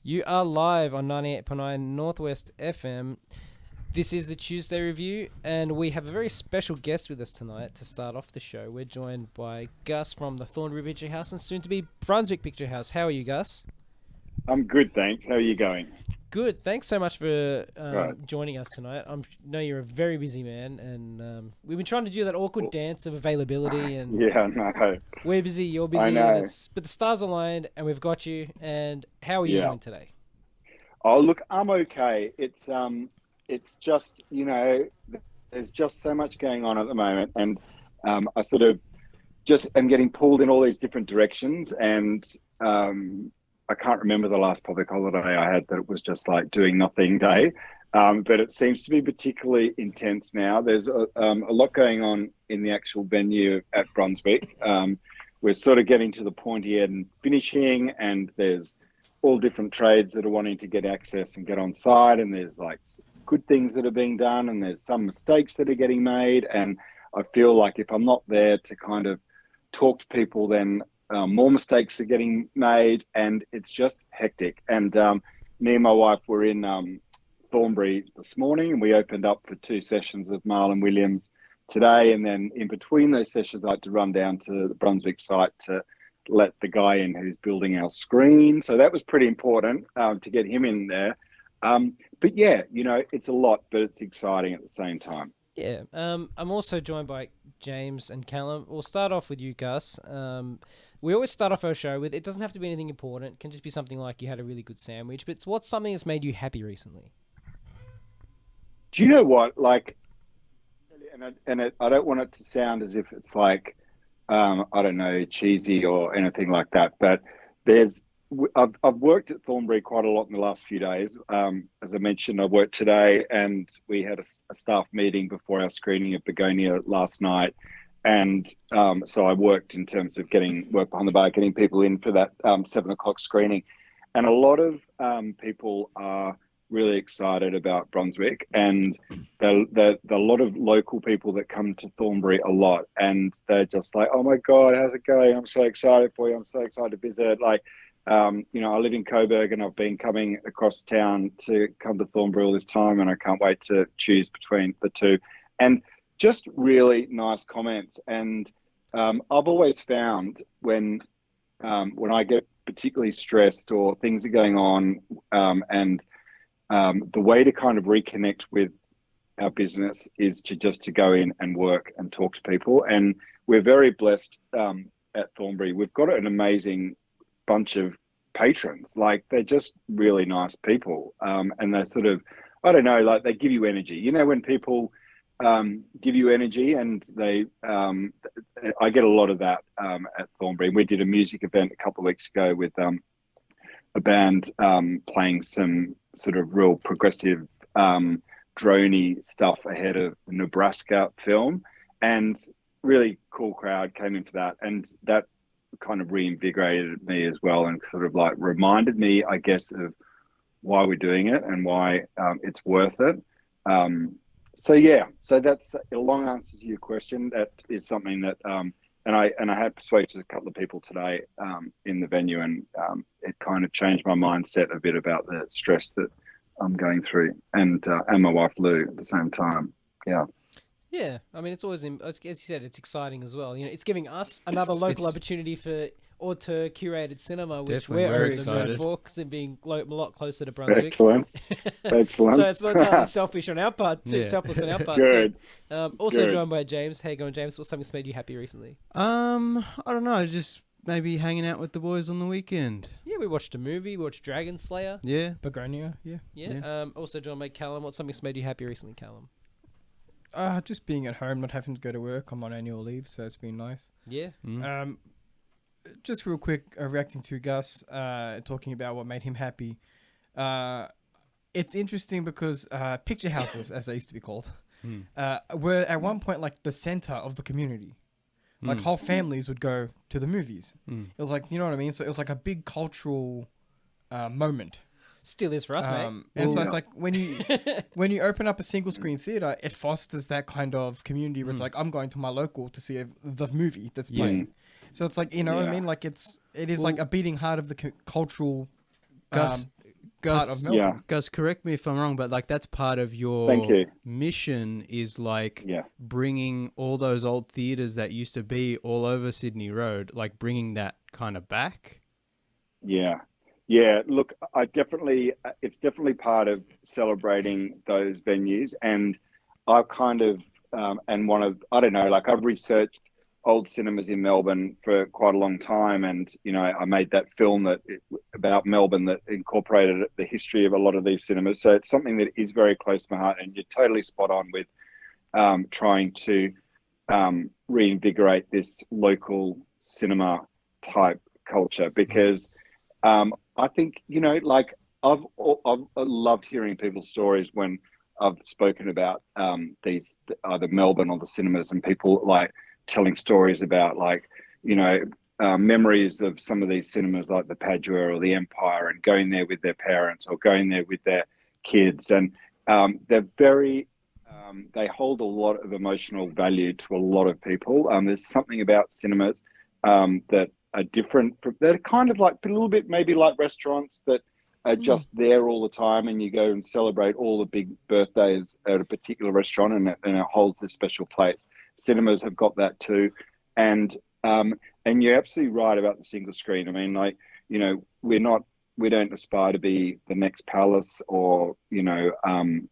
You are live on 98.9 Northwest FM. This is the Tuesday Review, and we have a very special guest with us tonight to start off the show. We're joined by Gus from the Thornbury Picture House and soon to be Brunswick Picture House. How are you, Gus? I'm good, thanks. How are you going? Good. Thanks so much for joining us tonight. I know you're a very busy man, and we've been trying to do that awkward dance of availability. And yeah, no. We're busy, you're busy, I know. but the stars aligned, and we've got you. And how are you doing today? Oh, look, I'm okay. It's just, there's just so much going on at the moment, and I sort of just am getting pulled in all these different directions, and I can't remember the last public holiday I had that it was just like doing nothing day. But it seems to be particularly intense now. There's a lot going on in the actual venue at Brunswick. We're sort of getting to the pointy end and finishing, and there's all different trades that are wanting to get access and get on site, and there's like good things that are being done, and there's some mistakes that are getting made. And I feel like if I'm not there to kind of talk to people, then more mistakes are getting made, and it's just hectic. And me and my wife were in Thornbury this morning, and we opened up for 2 sessions of Marlon Williams today. And then in between those sessions, I had to run down to the Brunswick site to let the guy in who's building our screen. So that was pretty important to get him in there. But yeah, it's a lot, but it's exciting at the same time. Yeah. I'm also joined by James and Callum. We'll start off with you, Gus. We always start off our show with, it doesn't have to be anything important. It can just be something like you had a really good sandwich, but what's something that's made you happy recently? Do you know what? Like, I don't want it to sound as if it's like, I don't know, cheesy or anything like that, but I've worked at Thornbury quite a lot in the last few days. As I mentioned, I worked today, and we had a staff meeting before our screening of Bugonia last night. And so I worked in terms of getting work behind the bar, getting people in for that 7 o'clock screening. And a lot of people are really excited about Brunswick, and the lot of local people that come to Thornbury a lot, and they're just like, oh my God, how's it going? I'm so excited for you. I'm so excited to visit. Like, I live in Coburg, and I've been coming across town to come to Thornbury all this time, and I can't wait to choose between the two. And just really nice comments. And I've always found when I get particularly stressed or things are going on, and the way to kind of reconnect with our business is to go in and work and talk to people. And we're very blessed at Thornbury. We've got an amazing bunch of patrons. Like, they're just really nice people, and they're sort of, I don't know, like, they give you energy. When people give you energy, and I get a lot of that at Thornbury. We did a music event a couple of weeks ago with a band playing some sort of real progressive droney stuff ahead of the Nebraska film, and really cool crowd came in for that, and that kind of reinvigorated me as well, and sort of like reminded me, I guess, of why we're doing it and why it's worth it. So that's a long answer to your question. That is something that and I had persuaded a couple of people today in the venue, and it kind of changed my mindset a bit about the stress that I'm going through, and my wife Lou at the same time. Yeah, I mean, it's always, as you said, it's exciting as well. It's giving us another local opportunity for auteur curated cinema, which we're very excited for, because it being a lot closer to Brunswick. Excellent. So it's not entirely selfish on our part, selfless on our part. Good. Also joined by James. How you going, James? What's something that's made you happy recently? I don't know, just maybe hanging out with the boys on the weekend. Yeah, we watched a movie. We watched Dragon Slayer. Yeah. Bugonia, yeah. Also joined by Callum. What's something that's made you happy recently, Callum? Just being at home, not having to go to work. I'm on annual leave, so it's been nice. Yeah. Just real quick, reacting to Gus, talking about what made him happy. It's interesting because picture houses, as they used to be called, were at one point like the center of the community. Like whole families would go to the movies. It was like, you know what I mean? So it was like a big cultural moment. Still is for us, mate. And so it's like when you open up a single screen theater, it fosters that kind of community where it's like, I'm going to my local to see the movie that's playing. So it's like, you know what I mean? Like it is like a beating heart of the cultural part of Melbourne. Yeah. Gus, correct me if I'm wrong, but like that's part of Thank your you. mission is like Yeah. bringing all those old theaters that used to be all over Sydney Road, like bringing that kind of back. Yeah. Yeah. Look, I definitely, it's definitely part of celebrating those venues. And I've kind of, and one of, I don't know, like I've researched old cinemas in Melbourne for quite a long time. And, you know, I made that film about Melbourne that incorporated the history of a lot of these cinemas. So it's something that is very close to my heart. And you're totally spot on with trying to reinvigorate this local cinema type culture because I think, you know, like I've loved hearing people's stories when I've spoken about these either Melbourne or the cinemas and people like telling stories about like, you know, memories of some of these cinemas like the Padua or the Empire and going there with their parents or going there with their kids. And they're very, they hold a lot of emotional value to a lot of people. There's something about cinemas that are different. They're kind of like a little bit maybe like restaurants that are just there all the time, and you go and celebrate all the big birthdays at a particular restaurant, and it holds a special place. Cinemas have got that too, and you're absolutely right about the single screen. I mean, like, you know, we don't aspire to be the next Palace or, you know,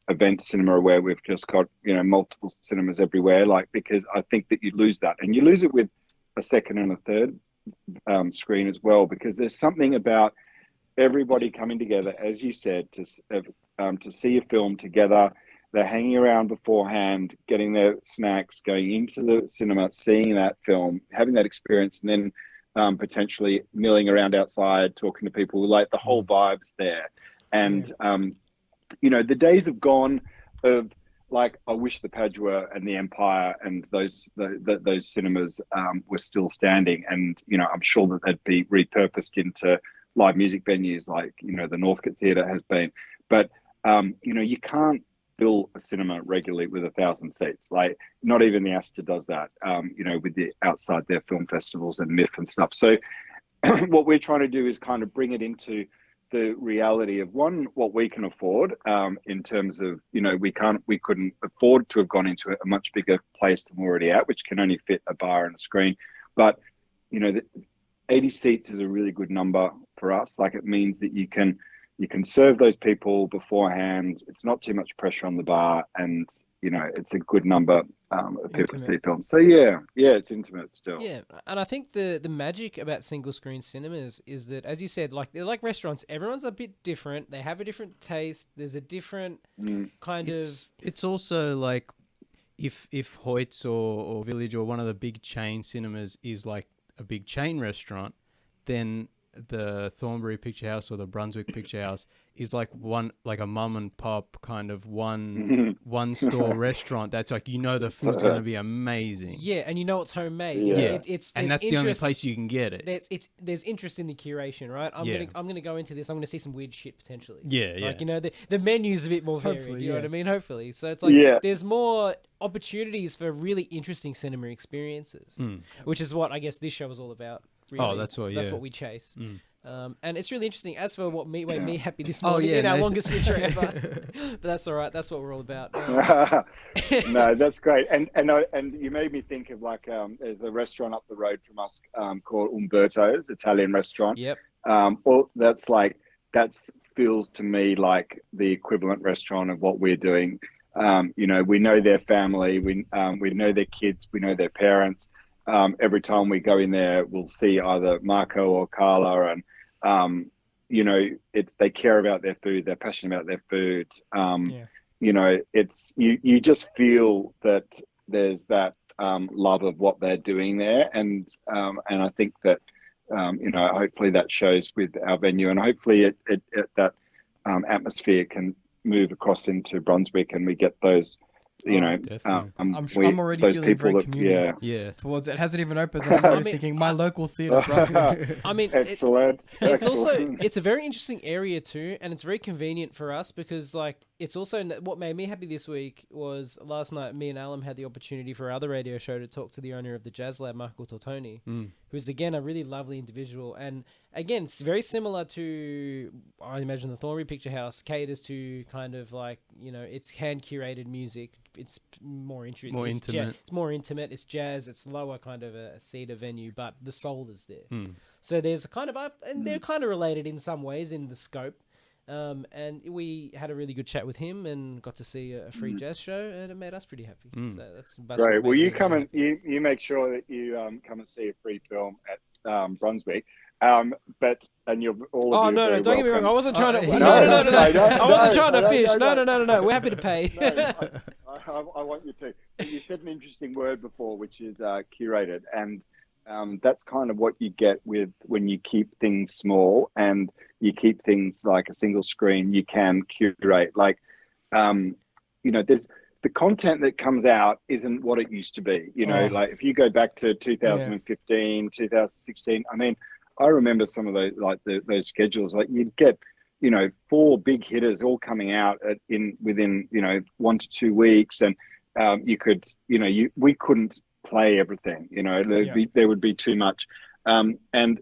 event cinema where we've just got, you know, multiple cinemas everywhere. Like, because I think that you lose that, and you lose it with a second and a third screen as well, because there's something about everybody coming together, as you said, to see a film together. They're hanging around beforehand, getting their snacks, going into the cinema, seeing that film, having that experience, and then potentially milling around outside, talking to people. Like the whole vibe's there. And you know, the days have gone of like, I wish the Padua and the Empire and those cinemas were still standing. And, you know, I'm sure that they'd be repurposed into live music venues like, you know, the Northcote Theatre has been. But, you know, you can't fill a cinema regularly with 1,000 seats. Like, not even the Astor does that, you know, with the outside their film festivals and MIF and stuff. So what we're trying to do is kind of bring it into the reality of what we can afford in terms of, you know, we couldn't afford to have gone into a much bigger place than we're already at, which can only fit a bar and a screen. But, you know, 80 seats is a really good number for us. Like, it means that you can serve those people beforehand. It's not too much pressure on the bar, and, you know, it's a good number of people to see films. So yeah, it's intimate still. Yeah, and I think the magic about single screen cinemas is that, as you said, like they're like restaurants. Everyone's a bit different. They have a different taste. There's a different kind of. It's also like if Hoyt's or Village or one of the big chain cinemas is like a big chain restaurant, then the Thornbury Picture House or the Brunswick Picture House is like a mum and pop kind of one store restaurant that's like, you know, the food's going to be amazing. Yeah, and you know it's homemade. Yeah. And that's the only place you can get it. There's interest in the curation, right? I'm gonna go into this. I'm gonna see some weird shit potentially. Yeah. Like, you know, the menu's a bit more varied. Hopefully, You know what I mean? Hopefully. So it's like there's more opportunities for really interesting cinema experiences, which is what I guess this show is all about. Really. Oh, that's what we chase. And it's really interesting. As for what made me happy this morning in our longest intro ever, but that's all right. That's what we're all about. No, that's great. And you made me think of like there's a restaurant up the road from us called Umberto's, Italian restaurant. Yep. Well, that feels to me like the equivalent restaurant of what we're doing. You know, we know their family, we know their kids, we know their parents. Every time we go in there, we'll see either Marco or Carla, and you know, they care about their food. They're passionate about their food. You know, it's you just feel that there's that love of what they're doing there, and I think that you know, hopefully that shows with our venue, and hopefully that atmosphere can move across into Brunswick, and we get those. You know, I'm already feeling very communal towards it. It hasn't even opened. I'm already thinking my local theatre. I mean, excellent. It's also a very interesting area too, and it's very convenient for us because, like, it's also what made me happy this week was last night me and Alan had the opportunity for our other radio show to talk to the owner of the Jazz Lab, Michael Tortoni, who's again a really lovely individual. And again, it's very similar to, I imagine, the Thornbury Picture House caters to kind of like, you know, it's hand curated music. It's more interesting. More intimate. It's more intimate. It's jazz. It's lower kind of a cedar venue, but the soul is there. So there's a kind of and they're kind of related in some ways in the scope. And we had a really good chat with him and got to see a free jazz show, and it made us pretty happy. So that's Right. Well, you really come happy. and you make sure that you come and see a free film at Brunswick. And you're all of Oh you no, very don't get me wrong. I welcome. wasn't trying to. no, No. I wasn't trying to no, fish. no, No. We're happy to pay. I want you to. But you said an interesting word before, which is curated, and that's kind of what you get with when you keep things small and you keep things like a single screen. You can curate, like, you know, there's the content that comes out isn't what it used to be. You know, like if you go back to 2015, 2016, I mean, I remember some of those, like those schedules. Like you'd get, you know, 4 big hitters all coming out within, you know, 1 to 2 weeks, and you could, you know, we couldn't play everything. You know, there would be too much, and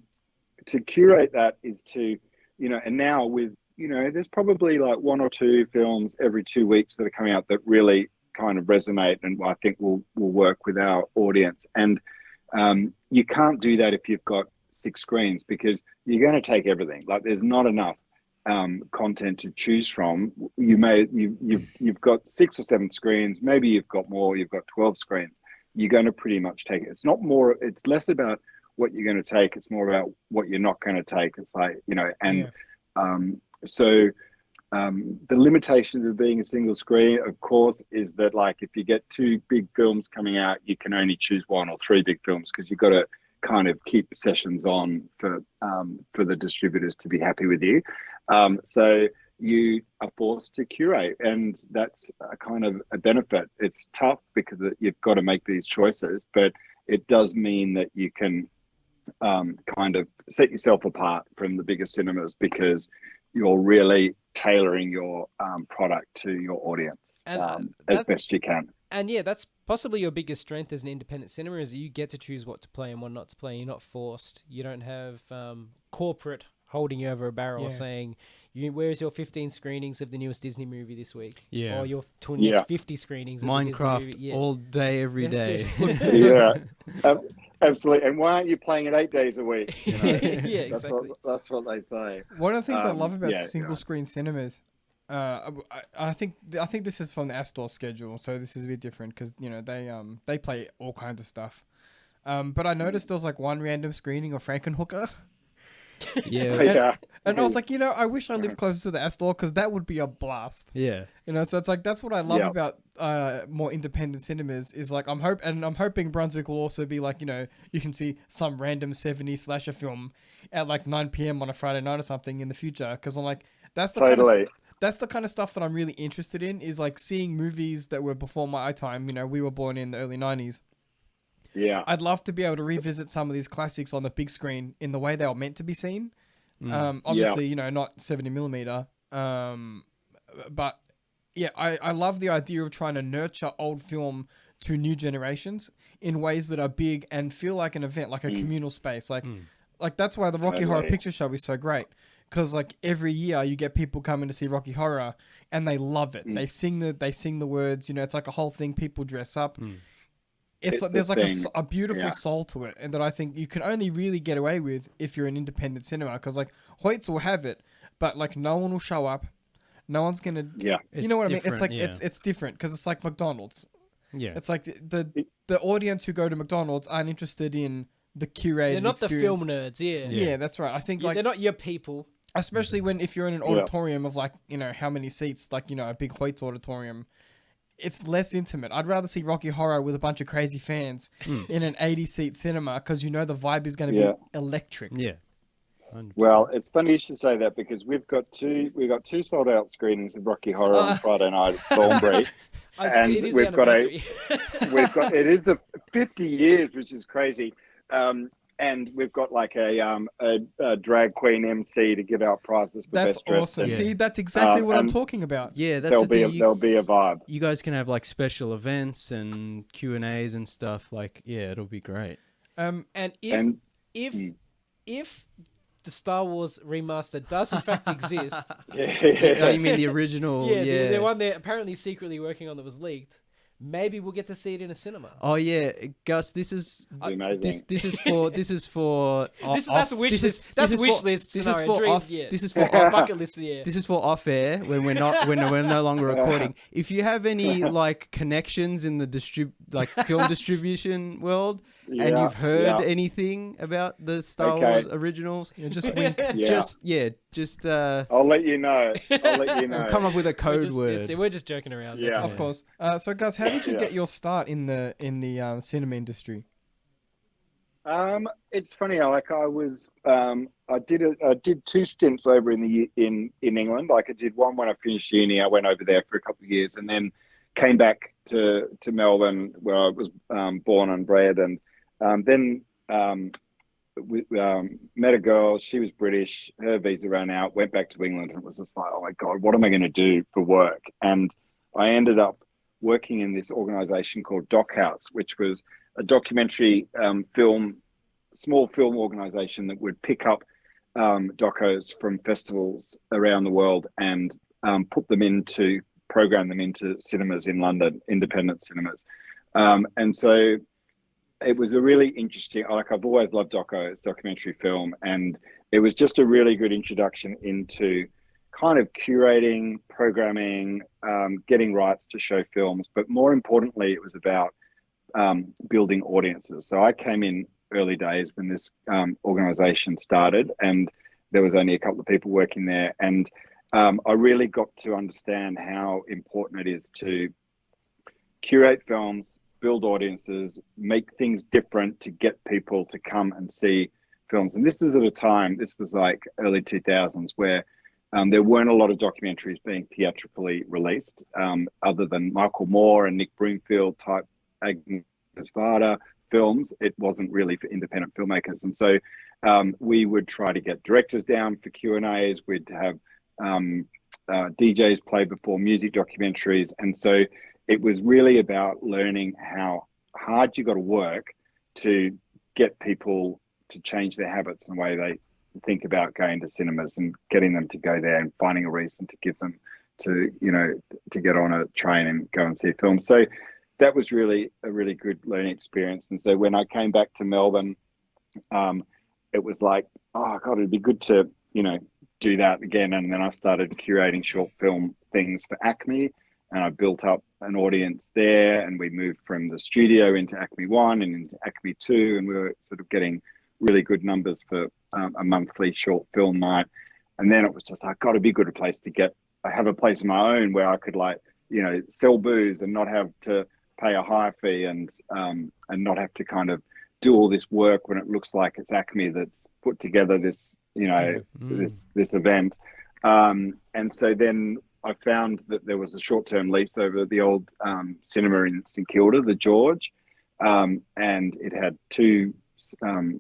to curate that is to, you know, and now with, you know, there's probably like 1 or 2 films every 2 weeks that are coming out that really kind of resonate and I think will work with our audience. And you can't do that if you've got 6 screens, because you're going to take everything. Like there's not enough content to choose from. You've got 6 or 7 screens, maybe you've got more, you've got 12 screens. You're going to pretty much take it. It's less about what you're going to take, it's more about what you're not going to take. It's like, you know, and so the limitations of being a single screen, of course, is that like if you get 2 big films coming out, you can only choose 1 or 3 big films, because you've got to kind of keep sessions on for the distributors to be happy with you. So you are forced to curate, and that's a kind of a benefit. It's tough because you've got to make these choices, but it does mean that you can kind of set yourself apart from the bigger cinemas, because you're really tailoring your product to your audience as best you can. And yeah, that's possibly your biggest strength as an independent cinema, is that you get to choose what to play and what not to play. You're not forced. You don't have corporate holding you over a barrel saying, where's your 15 screenings of the newest Disney movie this week? Yeah. Or your next 50 screenings of the Disney Minecraft movie. all day, every day. Absolutely. And why aren't you playing it 8 days a week? You know? Exactly. That's what they say. One of the things I love about single screen cinemas, I think this is from the Astor schedule, so this is a bit different because, you know, they play all kinds of stuff. But I noticed there was like 1 random screening of Frankenhooker. And I was like, you know, I wish I lived closer to the Astor, because that would be a blast. Yeah. You know, so it's like, that's what I love about more independent cinemas, is like, I'm hoping Brunswick will also be like, you know, you can see some random 70s slasher film at like 9 p.m. on a Friday night or something in the future. Because I'm like, that's the kind of stuff that I'm really interested in, is like seeing movies that were before my time. You know, we were born in the early 90s. Yeah. I'd love to be able to revisit some of these classics on the big screen in the way they were meant to be seen. Obviously, you know, not 70 millimeter. But yeah, I love the idea of trying to nurture old film to new generations in ways that are big and feel like an event, like a communal space. Like that's why the Rocky Horror Picture Show is so great. Because like every year you get people coming to see Rocky Horror and they love it. They sing the words, you know, it's like a whole thing. People dress up. It's like, there's like a beautiful soul to it, and that I think you can only really get away with if you're an independent cinema. Because like Hoyts will have it, but like no one will show up. No one's gonna. Yeah, you know what I mean. It's like it's different because it's like McDonald's. Yeah, it's like the audience who go to McDonald's aren't interested in the curated. They're not experience. The film nerds. Yeah, that's right. I think like they're not your people. Especially if you're in an auditorium of like, you know, how many seats, like, you know, a big Hoyts auditorium. It's less intimate. I'd rather see Rocky Horror with a bunch of crazy fans in an 80-seat cinema, because you know the vibe is going to be electric. Yeah. 100%. Well, it's funny you should say that, because we've got two sold out screenings of Rocky Horror on Friday night at Thornbury. And it is it is the 50 years, which is crazy. and we've got like a drag queen MC to give out prizes for That's best dressed. awesome. And, Yeah. See, that's exactly what I'm and talking about. Yeah, that's there'll the be thing. there'll be a vibe. You guys can have like special events and Q&As and stuff. Like, yeah, it'll be great. And if And if the Star Wars remaster does in fact exist, Oh, you mean the original? yeah, the one they're apparently secretly working on that was leaked, maybe we'll get to see it in a cinema. Oh yeah, Gus. This is amazing. this is for That's a wish list. That's a wish list. This is scenario, for dream, off. yeah. This is for off. Bucket list. Yeah. This is for off air when we're not when we're no longer recording. If you have any like connections in the film distribution world, and Yeah, you've heard yeah. anything about the Star Okay. Wars originals, Yeah, just wink. Yeah. just I'll let you know. I'll let you know. come up with a code word. We're just joking around. Yeah. That's all. Of course. So, Gus, how did you Yeah. get your start in the cinema industry? It's funny. I was I did 2 stints over in England. Like I did one when I finished uni. I went over there for a couple of years, and then came back to Melbourne where I was born and bred, and then we met a girl. She was British. Her visa ran out. Went back to England, and it was just like, oh my god, what am I going to do for work? And I ended up working in this organisation called Doc House, which was a documentary small film organisation that would pick up docos from festivals around the world and program them into cinemas in London, independent cinemas. And so it was a really interesting, like I've always loved docos, documentary film, and it was just a really good introduction into kind of curating, programming, getting rights to show films, but more importantly, it was about building audiences. So I came in early days when this organization started, and there was only a couple of people working there, and I really got to understand how important it is to curate films, build audiences, make things different to get people to come and see films. And this is at a time, this was like early 2000s, where there weren't a lot of documentaries being theatrically released, other than Michael Moore and Nick Broomfield type Agnes Varda films. It wasn't really for independent filmmakers. And so we would try to get directors down for Q&As. We'd have DJs play before music documentaries. And so it was really about learning how hard you got to work to get people to change their habits and the way they think about going to cinemas, and getting them to go there and finding a reason to give them to get on a train and go and see films. So that was really a really good learning experience. And so when I came back to Melbourne, it was like, oh God, it'd be good to do that again. And then I started curating short film things for Acme, and I built up an audience there, and we moved from the studio into Acme 1 and into Acme 2, and we were sort of getting really good numbers for a monthly short film night. And then it was just like, got to be a good place to have a place of my own where I could sell booze and not have to pay a high fee, and not have to kind of do all this work when it looks like it's Acme that's put together this this event. And so then I found that there was a short-term lease over the old cinema in St Kilda, the George, and it had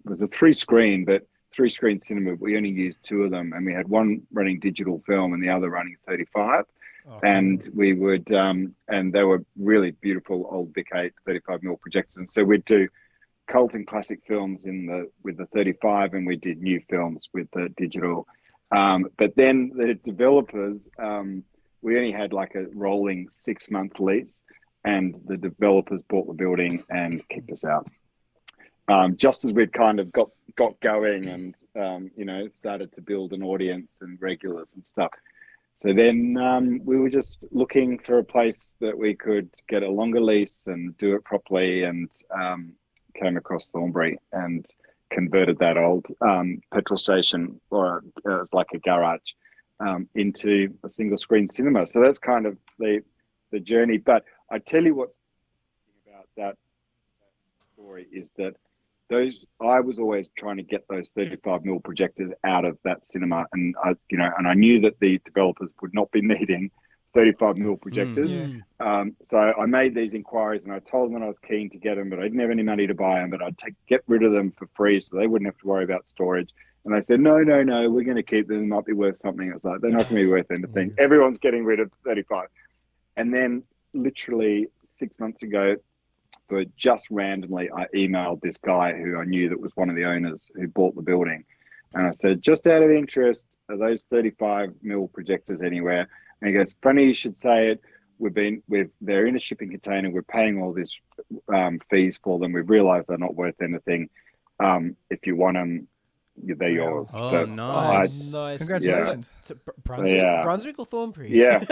was a 3-screen cinema, but we only used 2 of them, and we had one running digital film and the other running 35. Okay. And we would, and they were really beautiful old Vic 8 35mm projectors. And so we'd do cult and classic films with the 35, and we did new films with the digital. But then the developers, we only had like a rolling 6-month lease, and the developers bought the building and kicked us out. Just as we'd kind of got going and, started to build an audience and regulars and stuff. So then we were just looking for a place that we could get a longer lease and do it properly, and came across Thornbury and converted that old petrol station, or it was like a garage, into a single screen cinema. So that's kind of the journey. But I tell you what's about that story is that I was always trying to get those 35mm projectors out of that cinema, and I knew that the developers would not be needing 35mm projectors. So I made these inquiries and I told them that I was keen to get them, but I didn't have any money to buy them, but I'd get rid of them for free so they wouldn't have to worry about storage. And they said, no, we're going to keep them. They might be worth something. I was like, they're not going to be worth anything. Everyone's getting rid of 35. And then literally 6 months ago, but just randomly, I emailed this guy who I knew that was one of the owners who bought the building. And I said, just out of interest, are those 35mm projectors anywhere? And he goes, funny you should say it. They're in a shipping container. We're paying all this fees for them. We've realized they're not worth anything. If you want them, they're yours. Oh, so nice. Congratulations. To Brunswick, Yeah. Brunswick or Thornbury? Yeah,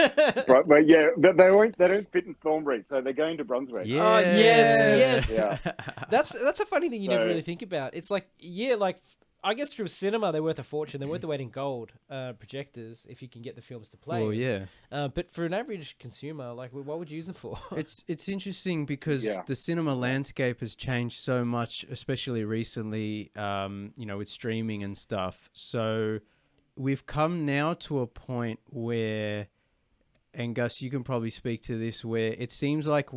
but they don't fit in Thornbury, so they're going to Brunswick. Yeah. Oh, yes. Yeah. That's a funny thing you never So- really think about. It's like, I guess through cinema they're worth a fortune. They're worth the weight in gold, projectors, if you can get the films to play. Well, yeah. But for an average consumer, like, what would you use them for? It's interesting because Yeah. the cinema landscape has changed so much, especially recently, with streaming and stuff. So we've come now to a point where, and Gus, you can probably speak to this, where it seems like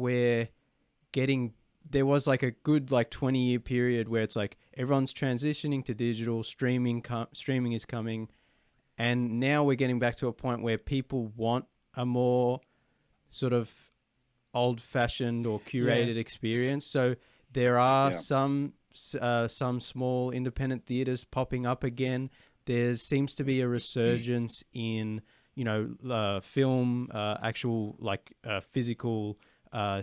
there was like a good 20-year period where it's like everyone's transitioning to digital, streaming is coming, and now we're getting back to a point where people want a more sort of old-fashioned or curated experience. So there are some small independent theaters popping up again. There seems to be a resurgence in film, actual physical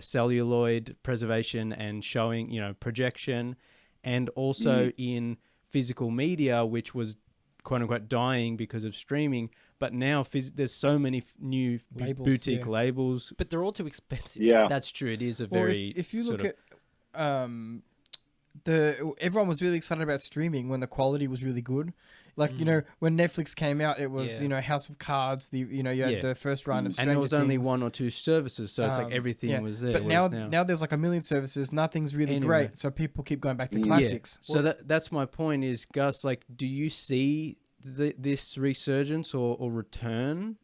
celluloid preservation and showing, projection, and also in physical media, which was quote unquote dying because of streaming. But now there's so many new Labels, boutique labels. But they're all too expensive. Yeah. That's true. It is a Well, very if you sort look of- at everyone was really excited about streaming when the quality was really good. Like, when Netflix came out, it was, House of Cards, you had the first run of and Stranger there was only Things. one or two services, so it's like everything was there. But whereas now there's like a million services, nothing's really Anyway. great, so people keep going back to classics. So that's my point is, Gus, like, do you see this resurgence or return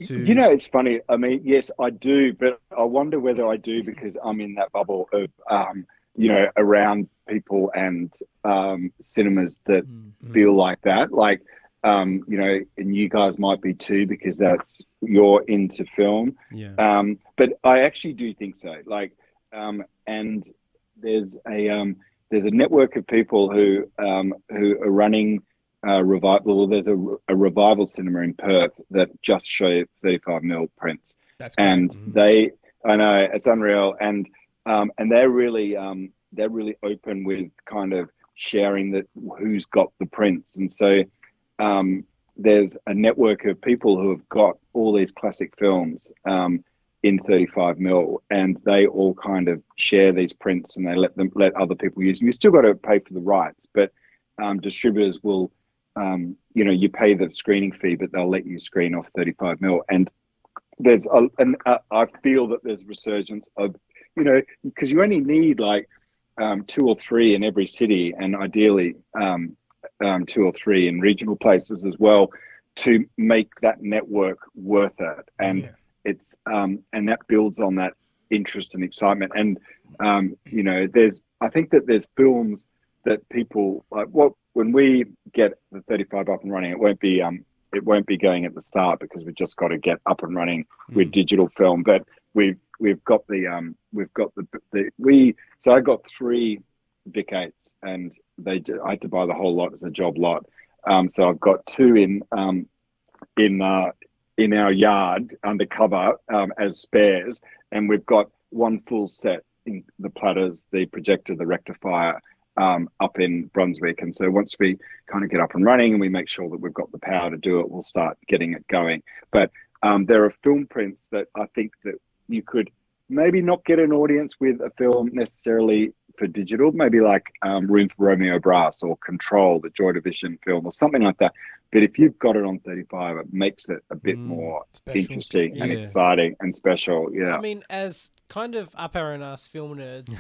to... It's funny. I mean, yes, I do, but I wonder whether I do because I'm in that bubble of, around people and cinemas that feel like that. Like, and you guys might be too because you're into film. Yeah. But I actually do think so. Like, and there's a network of people who are running revival. Well, there's a revival cinema in Perth that just show 35mm prints. That's great. And I know it's unreal, and they're really open with kind of sharing who's got the prints, and so there's a network of people who have got all these classic films in 35mm, and they all kind of share these prints, and they let other people use them. You still got to pay for the rights, but distributors will. You pay the screening fee, but they'll let you screen off 35mm. And I feel that there's resurgence of, because you only need like 2 or 3 in every city, and ideally 2 or 3 in regional places as well, to make that network worth it. And it's and that builds on that interest and excitement. And I think that there's films that people like. When we get the 35 up and running, it won't be going at the start because we've just got to get up and running with digital film. But we've got so I got 3 Vic 8s, and I had to buy the whole lot as a job lot. So I've got 2 in our yard undercover as spares, and we've got 1 full set in the platters, the projector, the rectifier, up in Brunswick. And so once we kind of get up and running and we make sure that we've got the power to do it, we'll start getting it going. But there are film prints that I think that you could maybe not get an audience with a film necessarily for digital, maybe like Room for Romeo Brass or Control, the Joy Division film or something like that. But if you've got it on 35, it makes it a bit more special. interesting and exciting and special. Yeah. I mean, as kind of up our own ass film nerds.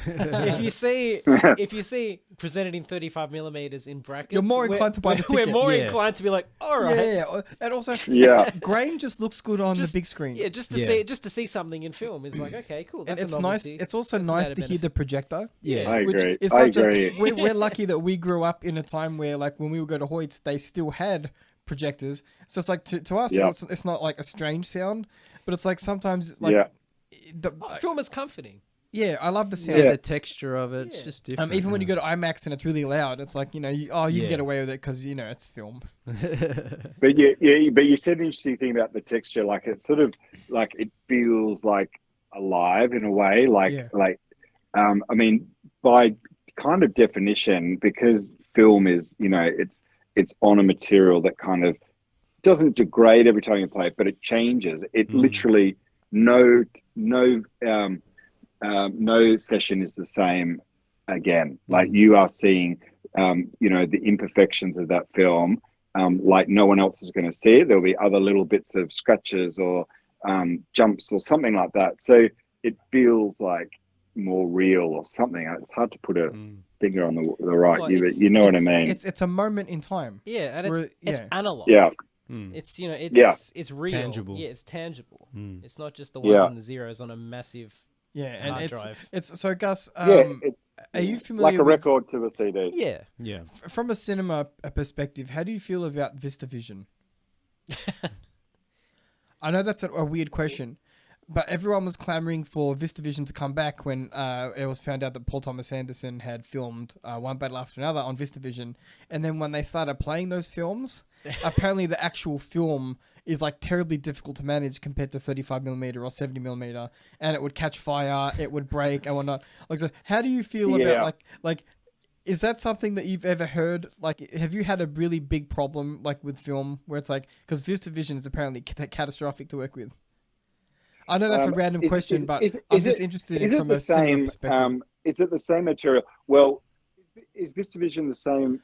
if you see presented in 35 millimeters in brackets, You're more inclined to buy the We're ticket. more Yeah. inclined to be like, all right, Yeah, and also Yeah. grain just looks good on the big screen. yeah, just to see something in film is like, okay, cool. And That's it's a nice. novelty. It's also That's an nice added to hear benefit. the projector. Yeah. I Which agree. is I such agree. we're lucky that we grew up in a time where, like, when we would go to Hoyt's, they still had projectors. So it's like to us, Yeah. it's not like a strange sound, but it's like sometimes it's like Yeah. Film is comforting. Yeah, I love the sound. Yeah, the texture of it, it's Yeah. just different. Even when you go to IMAX and it's really loud, it's like, you know, you can Yeah. get away with it because, you know, it's film. But but you said an interesting thing about the texture. Like it's sort of like it feels like alive in a way. I mean, by kind of definition, because film is, you know, it's on a material that kind of doesn't degrade every time you play it, but it changes. It literally no session is the same again. Like you are seeing, you know, the imperfections of that film, like no one else is going to see it. There'll be other little bits of scratches or jumps or something like that. So it feels like more real or something. It's hard to put a finger on the right. Well, You know what I mean? It's a moment in time. Yeah, and it's yeah. analog. Yeah. It's, you know, Yeah. it's real. Tangible. Yeah, it's tangible. It's not just the Yeah. ones and the zeros on a massive Yeah, and hard it's drive. it's so Gus. It's are you like familiar a with, record to a CD. Yeah. Yeah. from a cinema perspective? How do you feel about VistaVision? I know that's a weird question, but everyone was clamoring for VistaVision to come back when it was found out that Paul Thomas Anderson had filmed One Battle After Another on VistaVision. And then when they started playing those films, apparently the actual film is like terribly difficult to manage compared to 35mm or 70mm, and it would catch fire, it would break and whatnot. Like, so how do you feel Yeah. about like? Is that something that you've ever heard? Like, have you had a really big problem like with film where it's like, because VistaVision is apparently catastrophic to work with? I know that's a random question, but I'm just interested in from a cinema perspective. Is it the same material? Well, is VistaVision the same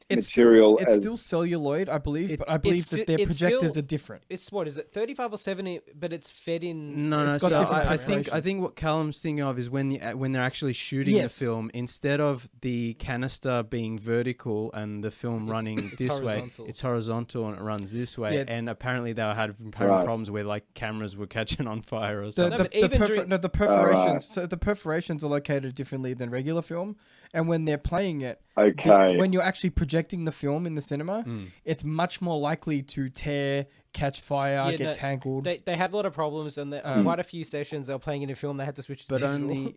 material It's as? still celluloid, I believe, but I believe that their it's projectors still- are different. It's what is it, 35 or 70? But it's fed in. No, It's no. got So different I perforations. think what Callum's thinking of is when they're actually shooting Yes. the film, instead of the canister being vertical and the film running it's this way, horizontal. it's horizontal and it runs this way. Yeah. And apparently they having Right. problems where like cameras were catching on fire or The, something. but even during- the perforations. So the perforations are located differently than regular film, and when they're playing it, Okay. when you're actually projecting the film in the cinema, it's much more likely to tear, catch fire, Yeah, get no, tangled. They had a lot of problems, and quite a few sessions they were playing in a film. They had to switch to But digital.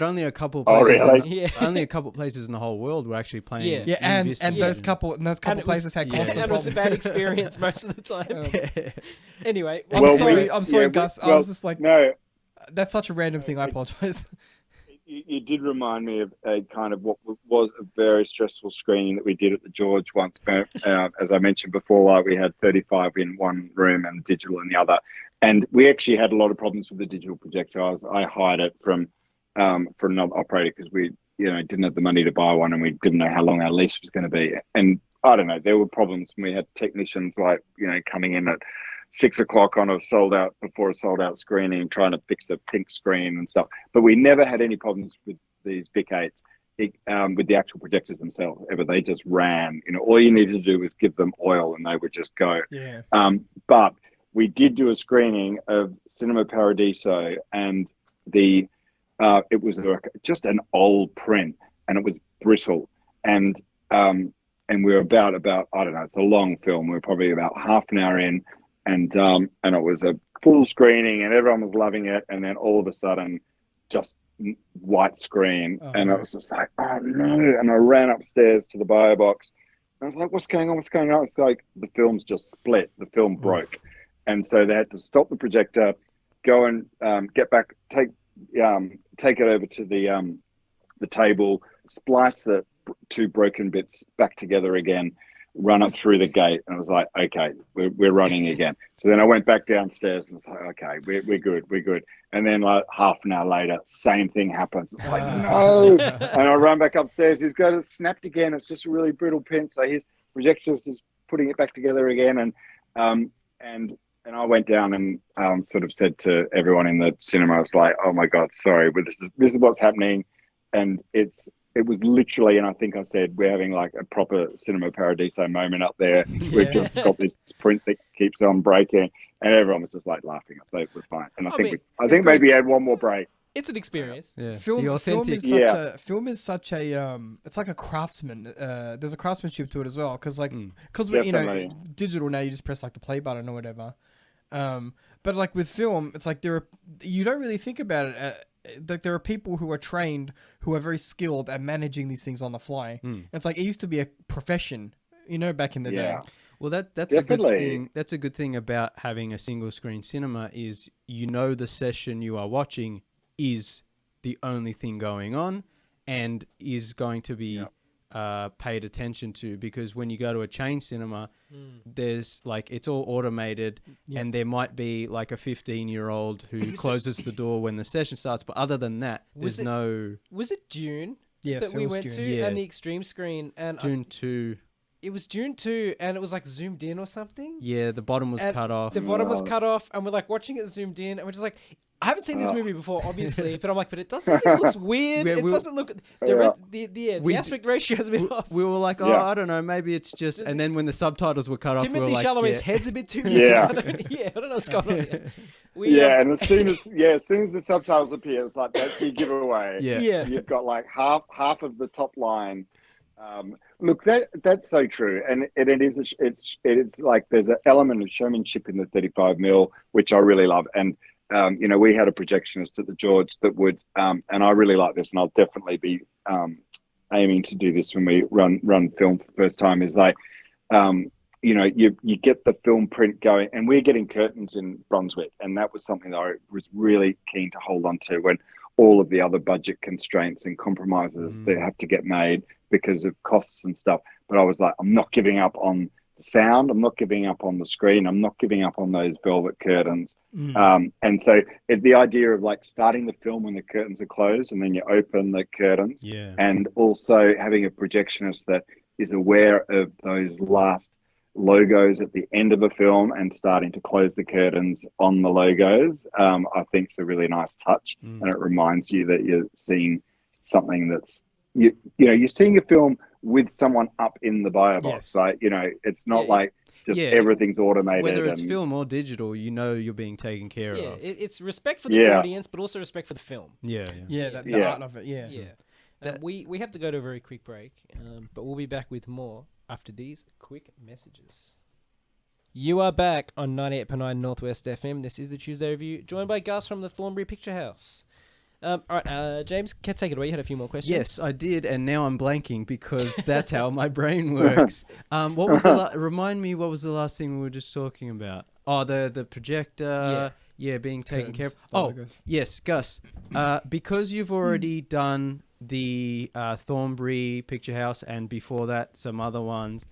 only a couple Oh, places. really? Yeah. Only a couple places in the whole world were actually playing. Yeah. Yeah, in and VistaVision. those couple And it was- places had yeah. constant and it was a problems. bad experience most of the time. Anyway, I'm Well, sorry, we- I'm sorry, yeah, Gus. I well, was just like, No, that's such a random thing. I apologize. you did remind me of a kind of what was a very stressful screening that we did at the George once. As I mentioned before, like we had 35 in one room and digital in the other, and we actually had a lot of problems with the digital projector. I hired it from another operator because we didn't have the money to buy one and we didn't know how long our lease was going to be. And I don't know, there were problems. We had technicians coming in at 6 o'clock on a sold out screening, trying to fix a pink screen and stuff. But we never had any problems with these Vic 8s with the actual projectors themselves ever. They just ran. All you needed to do was give them oil and they would just go. Yeah. But we did do a screening of Cinema Paradiso, and it was just an old print, and it was brittle, and we were about I don't know, it's a long film. We were probably about half an hour in, and it was a full screening, and everyone was loving it, and then all of a sudden, just white screen, and I was just like, oh no! And I ran upstairs to the bio box. I was like, what's going on? What's going on? It's like the film's just split. The film broke, and so they had to stop the projector, go and get back, take it over to the table, splice the two broken bits back together again, run up through the gate, and I was like, okay, we're running again. So then I went back downstairs and was like, okay, we're good. And then like half an hour later, same thing happens. It's like, no. And I run back upstairs. He's got it snapped again. It's just a really brittle print. So his projector's just putting it back together again. And And I went down and sort of said to everyone in the cinema, I was like, "Oh my God, sorry, but this is what's happening," and it was literally, and I think I said, we're having like a proper Cinema Paradiso moment up there. We've just got this print that keeps on breaking, and everyone was just like laughing. So it was fine, and I think maybe add one more break. It's an experience. Yeah. Film is such a it's like a craftsman. There's a craftsmanship to it as well, because we're digital now. You just press like the play button or whatever. But like with film, it's like you don't really think about it. Like there are people who are trained, who are very skilled at managing these things on the fly. It's like it used to be a profession, back in the day. Well, that's a good thing. That's a good thing about having a single screen cinema is the session you are watching is the only thing going on and is going to be paid attention to, because when you go to a chain cinema, there's like, it's all automated and there might be like a 15-year-old who closes the door when the session starts. But other than that, was it June that we went to and the extreme screen? And June 2. It was June 2 and it was like zoomed in or something. Yeah, the bottom was cut off. The bottom was cut off and we're like watching it zoomed in and we're just like, I haven't seen this movie before, obviously, but I'm like, but it looks weird. It doesn't look the aspect ratio is a bit off. We were like, I don't know, maybe it's just. And then when the subtitles were cut off, we were like, Chalamet's head's a bit too big. I don't know what's going on here. And as soon as the subtitles appear, it's like that's your giveaway. You've got like half of the top line. Look, that's so true, and it is like there's an element of showmanship in the 35mm, which I really love, and. We had a projectionist at the George that would, and I really like this, and I'll definitely be aiming to do this when we run film for the first time. Is like, you get the film print going, and we're getting curtains in Brunswick, and that was something that I was really keen to hold on to when all of the other budget constraints and compromises that have to get made because of costs and stuff. But I was like, I'm not giving up on the sound. I'm not giving up on the screen. I'm not giving up on those velvet curtains. And so the idea of like starting the film when the curtains are closed and then you open the curtains, and also having a projectionist that is aware of those last logos at the end of a film and starting to close the curtains on the logos, I think is a really nice touch. And it reminds you that you're seeing something that's, you're seeing a film with someone up in the bio box, right? It's not like just everything's automated. Whether it's film or digital, you're being taken care of. It's respect for the audience, but also respect for the film. The art of it. We have to go to a very quick break, but we'll be back with more after these quick messages. You are back on 98.9 Northwest FM. This is the Tuesday Review, joined by Gus from the Thornbury Picture House. All right, James, can I take it away? You had a few more questions. Yes, I did, and now I'm blanking because that's how my brain works. What was remind me, what was the last thing we were just talking about? Oh, the projector, being taken care of. Oh, yes, Gus, because you've already done the Thornbury Picture House and before that some other ones,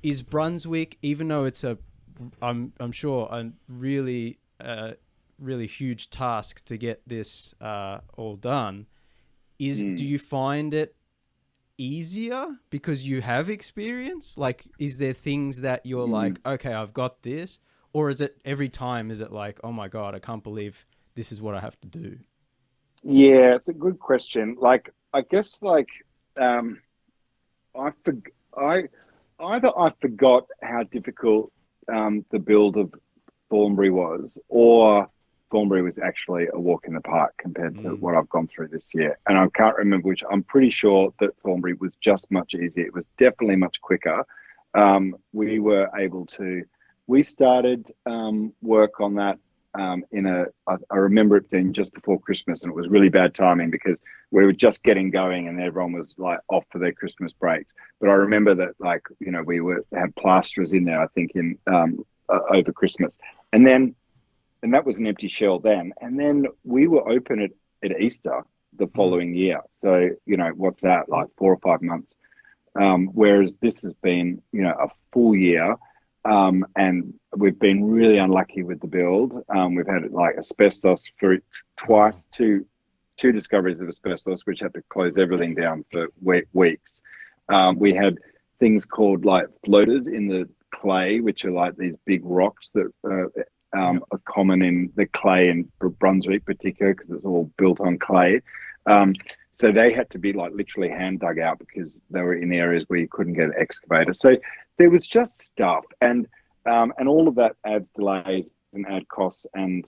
is Brunswick, even though it's I'm sure a really huge task to get this all done, do you find it easier because you have experience? Like, is there things that you're like, okay, I've got this, or is it every time is it like, oh my God, I can't believe this is what I have to do? Yeah, it's a good question. Like, I guess like I forgot how difficult the build of Thornbury was, or Thornbury was actually a walk in the park compared to what I've gone through this year. And I can't remember which. I'm pretty sure that Thornbury was just much easier. It was definitely much quicker. We were able to, we started work on that I remember it being just before Christmas, and it was really bad timing because we were just getting going and everyone was like off for their Christmas breaks. But I remember that we had plasterers in there, I think, in over Christmas. And that was an empty shell then. And then we were open at Easter the following year. So, what's that, like 4 or 5 months? Whereas this has been, a full year. And we've been really unlucky with the build. We've had like asbestos for twice, two discoveries of asbestos, which had to close everything down for weeks. We had things called like floaters in the clay, which are like these big rocks that are common in the clay in Brunswick, particularly because it's all built on clay. So they had to be like literally hand dug out because they were in areas where you couldn't get an excavator. So there was just stuff, and all of that adds delays and add costs. And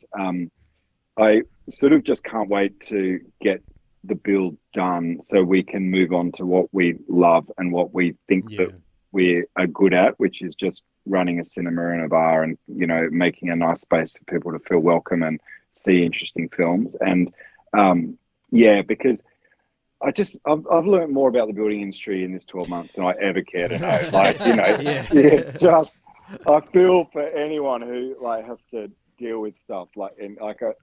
I sort of just can't wait to get the build done so we can move on to what we love and what we think that we are good at, which is just running a cinema and a bar and, you know, making a nice space for people to feel welcome and see interesting films. And because I've learned more about the building industry in this 12 months than I ever care to know. Like, you know, it's just, I feel for anyone who like has to deal with stuff like,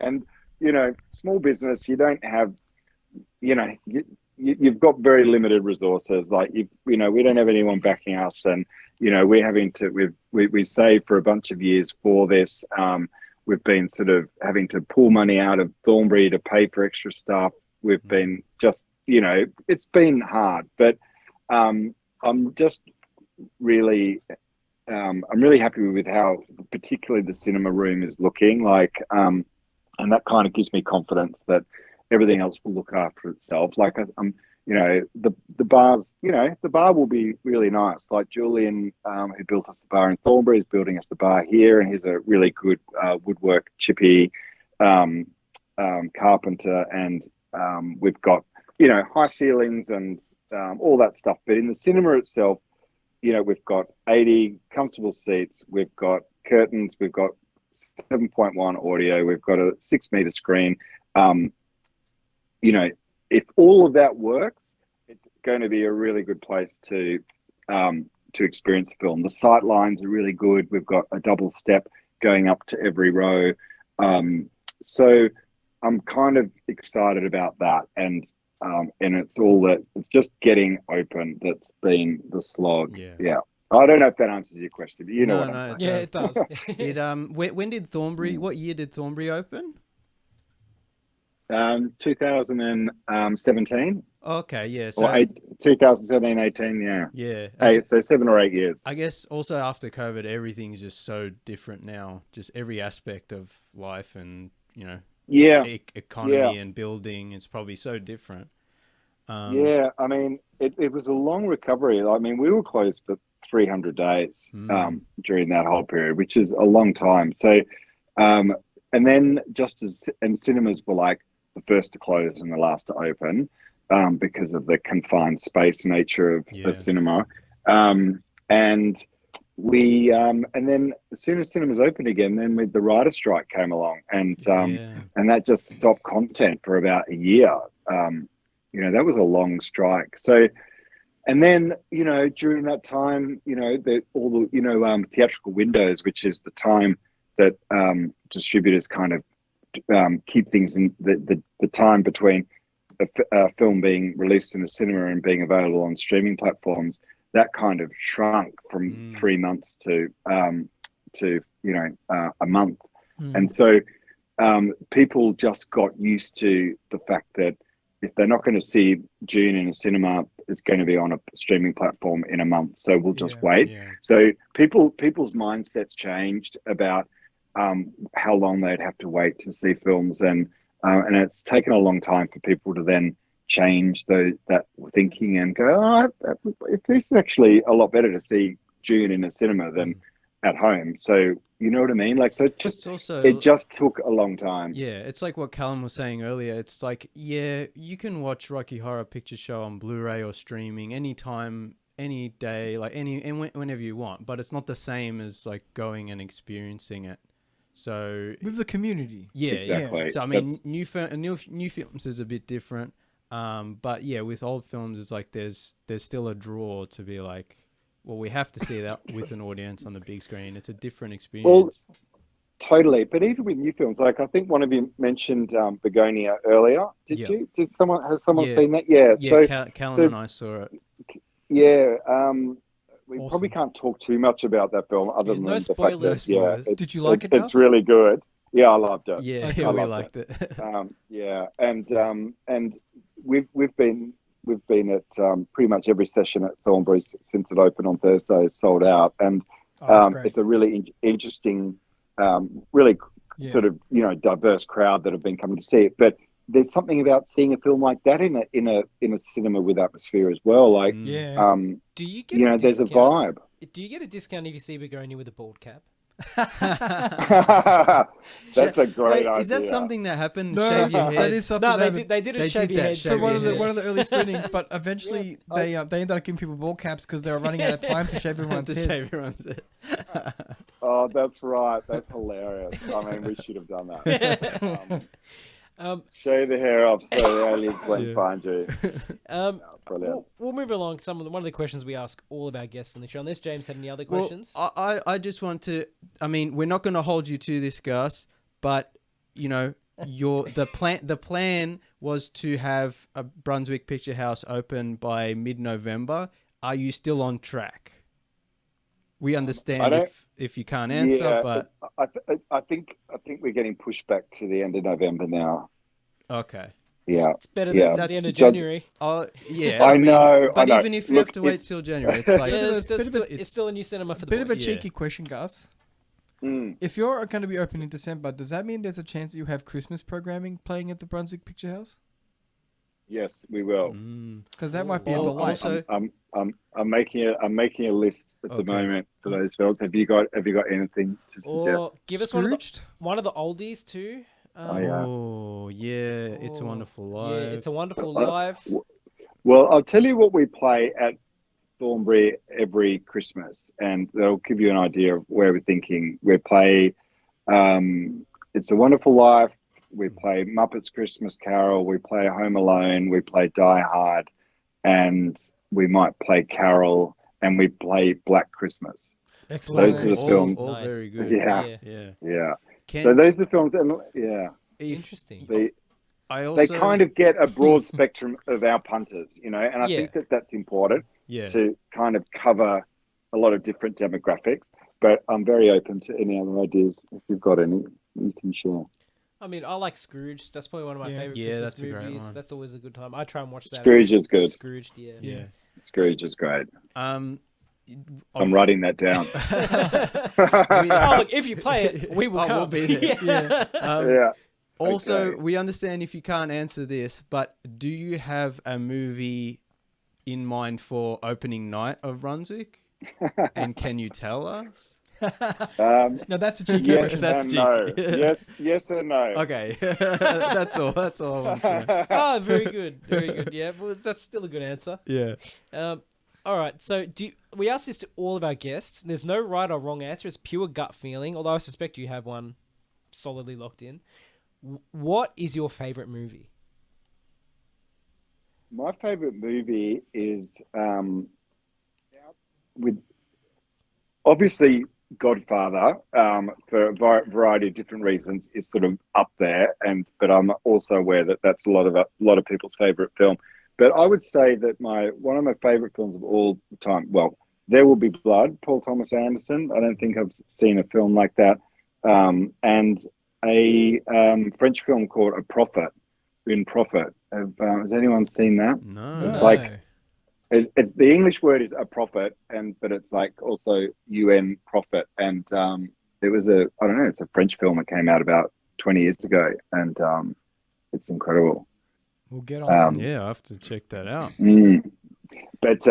and you know, small business, you don't have, you know, you've got very limited resources. Like, you know, we don't have anyone backing us, and, you know, we're having to, we saved for a bunch of years for this. We've been sort of having to pull money out of Thornbury to pay for extra stuff. We've been just, you know, it's been hard, but I'm just really, I'm really happy with how particularly the cinema room is looking like, and that kind of gives me confidence that everything else will look after itself. Like, you know, the bars, you know, the bar will be really nice. Like Julian, who built us the bar in Thornbury, is building us the bar here, and he's a really good woodwork chippy carpenter, and we've got, you know, high ceilings and all that stuff. But in the cinema itself, you know, we've got 80 comfortable seats, we've got curtains, we've got 7.1 audio, we've got a 6-meter screen. You know, if all of that works, it's going to be a really good place to experience film. The sight lines are really good. We've got a double step going up to every row. So I'm kind of excited about that. And it's just getting open that's been the slog. Yeah. I don't know if that answers your question, but you know what I'm saying. Yeah, it does. When did Thornbury, what year did Thornbury open? 2017. Okay, yeah. So 2017, 18, yeah. Yeah. So 7 or 8 years. I guess also after COVID, everything's just so different now. Just every aspect of life and, you know, economy and building is probably so different. I mean, it was a long recovery. I mean, we were closed for 300 days during that whole period, which is a long time. So, and then cinemas were like the first to close and the last to open because of the confined space nature of the cinema. And then as soon as cinemas opened again, then the writer strike came along, and that just stopped content for about a year. You know, that was a long strike. So, and then, you know, during that time, you know, theatrical windows, which is the time that distributors kind of keep things in the time between a film being released in a cinema and being available on streaming platforms, that kind of shrunk from 3 months to you know, a month. And so people just got used to the fact that if they're not going to see June in a cinema, it's going to be on a streaming platform in a month. So we'll just wait. So people's mindsets changed about how long they'd have to wait to see films, and it's taken a long time for people to then change that thinking and go, this is actually a lot better to see June in a cinema than at home. So you know what I mean? Like, so it just took a long time. Yeah, it's like what Callum was saying earlier. It's like, yeah, you can watch Rocky Horror Picture Show on Blu-ray or streaming anytime, any day, like whenever you want. But it's not the same as like going and experiencing it. So with the community, exactly. So I mean, new films is a bit different, but yeah, with old films, it's like there's still a draw to be like, well, we have to see that with an audience on the big screen. It's a different experience. Well, totally. But even with new films, like I think one of you mentioned Bugonia earlier. Did you? Has someone seen that? Yeah. Yeah, Callum and I saw it. Yeah. We probably can't talk too much about that film other than no the fact that, Did you like it? It's really good. Yeah, I loved it. Yeah, we liked it. And we've been at pretty much every session at Thornbury since it opened on Thursday is sold out, and it's a really interesting really Yeah. sort of diverse crowd that have been coming to see it. But there's something about seeing a film like that in a cinema with atmosphere as well. Like, Yeah. Do you get a there's a discount? vibe. Do you get a discount if you see Bugonia with a bald cap? That's a great idea. Is that something that happened? No, Shave your head? that is something No, they that did. They did They a shave did your that, head. shave So your one of the head. one of the early screenings, but eventually Yes, they ended up giving people ball caps because they were running out of time to shave everyone's To heads. shave everyone's head. Oh, that's right. That's hilarious. I mean, we should have done that. Shave the hair off so the aliens won't find you. Brilliant. We'll move along. One of the questions we ask all of our guests on the show. Unless James had any other questions. Well, I just want to. I mean, we're not going to hold you to this, Gus, but the plan was to have a Brunswick Picture House open by mid-November. Are you still on track? We understand if you can't answer, but I think we're getting pushed back to the end of November now. okay. Yeah, It's better than the end of January. Oh yeah, I know. But I know. even if you Look, have to wait till January, it's like Yeah, It's it's still a new cinema for the Bit of a boys. cheeky question, Gus. Mm. If you're going to be open in December, does that mean there's a chance that you have Christmas programming playing at the Brunswick Picture House? Yes, we will. Because that might be a Well, delight. also- I'm making a list at the Okay. moment for those films. Have you got anything to suggest? Or give us Scrooged? one of the oldies too. yeah. Oh yeah, It's a Wonderful Life. Yeah, It's a Wonderful Life. Well, I'll tell you what we play at Thornbury every Christmas, and that'll give you an idea of where we're thinking. We play It's a Wonderful Life. We play Muppets Christmas Carol. We play Home Alone. We play Die Hard, and we might play Carol, and we play Black Christmas. Excellent. Those are the films. All Nice. very good. Yeah. Yeah. Yeah. Can, So those are the films, and yeah, Interesting. I also they kind of get a broad spectrum of our punters, and I Yeah. think that that's important yeah. to kind of cover a lot of different demographics. But I'm very open to any other ideas. If you've got any, you can share. I mean, I like Scrooge. That's probably one of my favorite Yeah, Christmas that's a great movies. one. That's always a good time. I try and watch that. Scrooge is good. Scrooge, yeah. Yeah. Scrooge is great. Um, I'm writing that down. Oh, look, if you play it, we will come. We'll be there. Yeah. Yeah. Also, Okay. we understand if you can't answer this, but do you have a movie in mind for opening night of Brunswick? And can you tell us? No, that's a cheeky Yes question. That's and no. cheeky. Yes and no. Okay, that's all. That's all I want to know. Oh, very good. Very good. Yeah, well, that's still a good answer. Yeah. All right. So we ask this to all of our guests. There's no right or wrong answer. It's pure gut feeling, although I suspect you have one solidly locked in. What is your favorite movie? My favorite movie is with obviously Godfather, for a variety of different reasons, is sort of up there, but I'm also aware that that's a lot of people's favorite film. But I would say that one of my favorite films of all time, well, There Will Be Blood, Paul Thomas Anderson. I don't think I've seen a film like that, and a French film called A Prophet. In Prophet, has anyone seen that? No. It's like the English word is a prophet, but it's like also UN prophet, and there was it's a French film that came out about 20 years ago, and it's incredible. We'll get on. Yeah, I have to check that out. But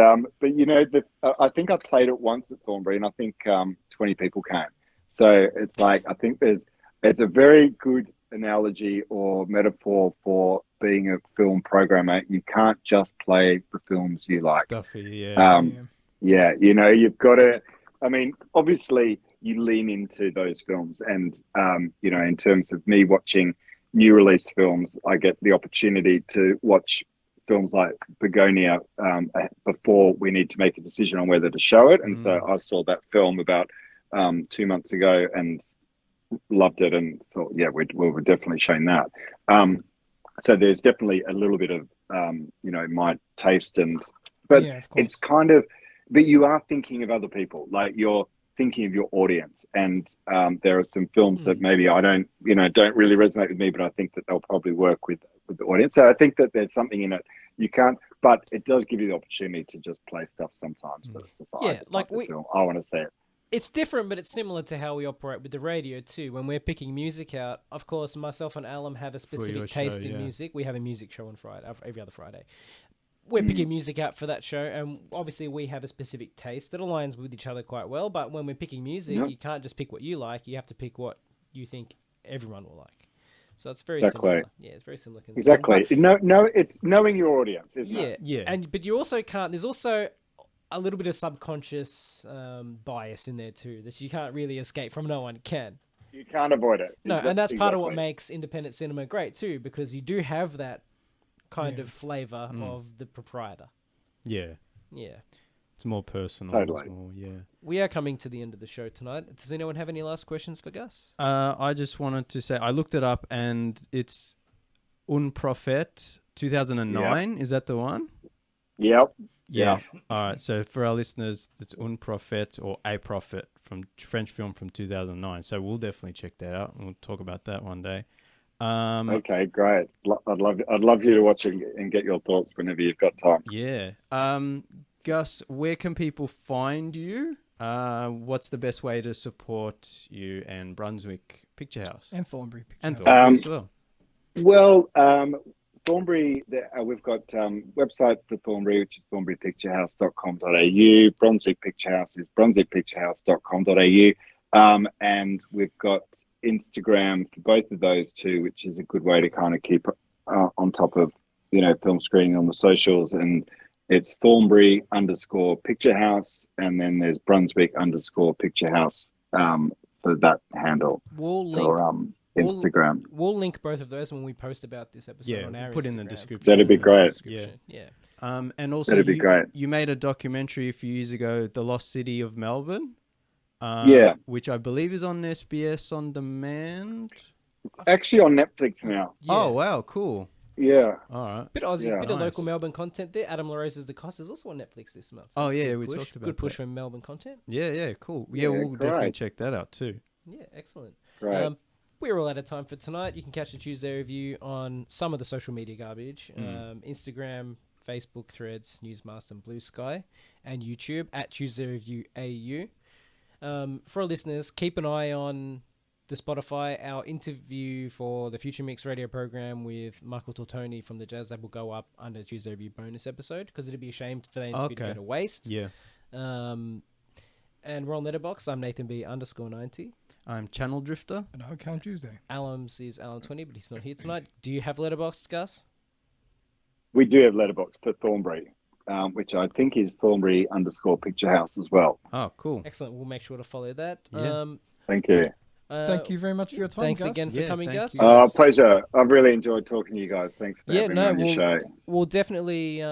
I think I played it once at Thornbury, and I think 20 people came. So it's like I think it's a very good analogy or metaphor for being a film programmer. You can't just play the films you like. Stuffy, yeah. Yeah, you've got to. I mean, obviously, you lean into those films, and in terms of me watching new release films, I get the opportunity to watch films like Bugonia before we need to make a decision on whether to show it. And so I saw that film about 2 months ago and loved it, and thought, yeah, we're definitely showing that. So there's definitely a little bit of my taste, but Yeah, of course. it's kind of, but you are thinking of other people, like you're thinking of your audience, and there are some films that maybe I don't really resonate with me, but I think that they'll probably work with the audience. So I think that there's something in it. You can't, but it does give you the opportunity to just play stuff sometimes. That's just, Yeah, I just like this film. I want to see it. It's different, but it's similar to how we operate with the radio too. When we're picking music out, of course, myself and Alum have a specific your taste show, in yeah. music. We have a music show on Friday, every other Friday. We're picking music out for that show, and obviously we have a specific taste that aligns with each other quite well. But when we're picking music, Yep. you can't just pick what you like. You have to pick what you think everyone will like. So it's very Exactly. similar. Yeah, it's very similar. concern. Exactly. But No, it's knowing your audience, isn't yeah, it? Yeah. but you also can't. There's also a little bit of subconscious bias in there too that you can't really escape from. No one can. You can't avoid it. No, and that's part of what Exactly. makes independent cinema great too, because you do have that kind Yeah. of flavor of the proprietor. Yeah. Yeah. It's more personal. Totally. It's more, yeah. We are coming to the end of the show tonight. Does anyone have any last questions for Gus? I just wanted to say I looked it up and it's Un Prophet 2009. Is that the one? Yep. Yeah. All right. So for our listeners, it's Un Prophet or A Prophet from French film from 2009. So we'll definitely check that out. We'll talk about that one day. Okay, great. I'd love you to watch it and get your thoughts whenever you've got time. Yeah. Gus, where can people find you? What's the best way to support you and Brunswick Picture House? And Thornbury Picture And House. Thornbury as well. Well, Thornbury, we've got website for Thornbury, which is thornburypicturehouse.com.au. Brunswick Picture House is brunswickpicturehouse.com.au. And we've got Instagram for both of those two, which is a good way to kind of keep on top of, film screening on the socials. And it's Thornbury_Picture House, and then there's Brunswick_Picture House for that handle We'll link. for Instagram. We'll link both of those when we post about this episode Yeah, on our we'll put in the Instagram. description. That'd be great. Description, yeah. And also, That'd be great. you made a documentary a few years ago, The Lost City of Melbourne. Yeah. Which I believe is on SBS On Demand. Actually on Netflix now. Yeah. Oh, wow. Cool. Yeah. All right. Bit Aussie, Yeah. bit of Nice. local Melbourne content there. Adam LaRosa's The Cost is also on Netflix this month. Oh, it's a yeah, good we push. talked about Good push that. from Melbourne content. Yeah, cool. Yeah, Yeah, we'll definitely great. check that out too. Yeah, excellent. Great. We're all out of time for tonight. You can catch the Tuesday Review on some of the social media garbage. Instagram, Facebook, Threads, Newsmaster, and Blue Sky, and YouTube at Tuesday Review AU. For our listeners, keep an eye on the Spotify. Our interview for the Future Mix radio program with Michael Tortoni from the Jazz Lab will go up under Tuesday Review bonus episode, because it'd be a shame for the interview to Okay. go to waste. Yeah. And we're on Letterboxd. I'm Nathan B_90. I'm channeldrifter. And I'll count Tuesday. Alum's is Alan20, but he's not here tonight. Do you have Letterboxd, Gus? We do have Letterboxd for Thornbury, which I think is Thornbury_Picture House as well. Oh, cool. Excellent. We'll make sure to follow that. Yeah. Thank you. Thank you very much for your time, Thanks Gus. again for Yeah, coming, thank Gus. you. Pleasure. I've really enjoyed talking to you guys. Thanks for having me on your show. We'll definitely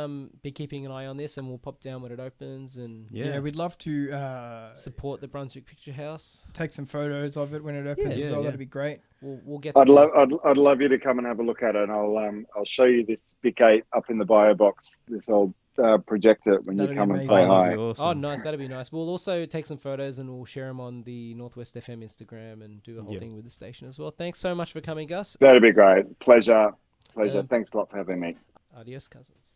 be keeping an eye on this, and we'll pop down when it opens and Yeah. We'd love to support the Brunswick Picture House. take some photos of it when it opens Yeah, as well. yeah. That'd be great. We'll get. I'd love you to come and have a look at it, and I'll show you this big 8 up in the bio box. This old projector when That'd you be come and amazing. say That'd hi. be awesome. Oh, nice. That'd be nice. We'll also take some photos and we'll share them on the Northwest FM Instagram and do a whole Yeah. thing with the station as well. Thanks so much for coming, Gus. That'd be great. Pleasure. Um, Thanks a lot for having me. Adios, cousins.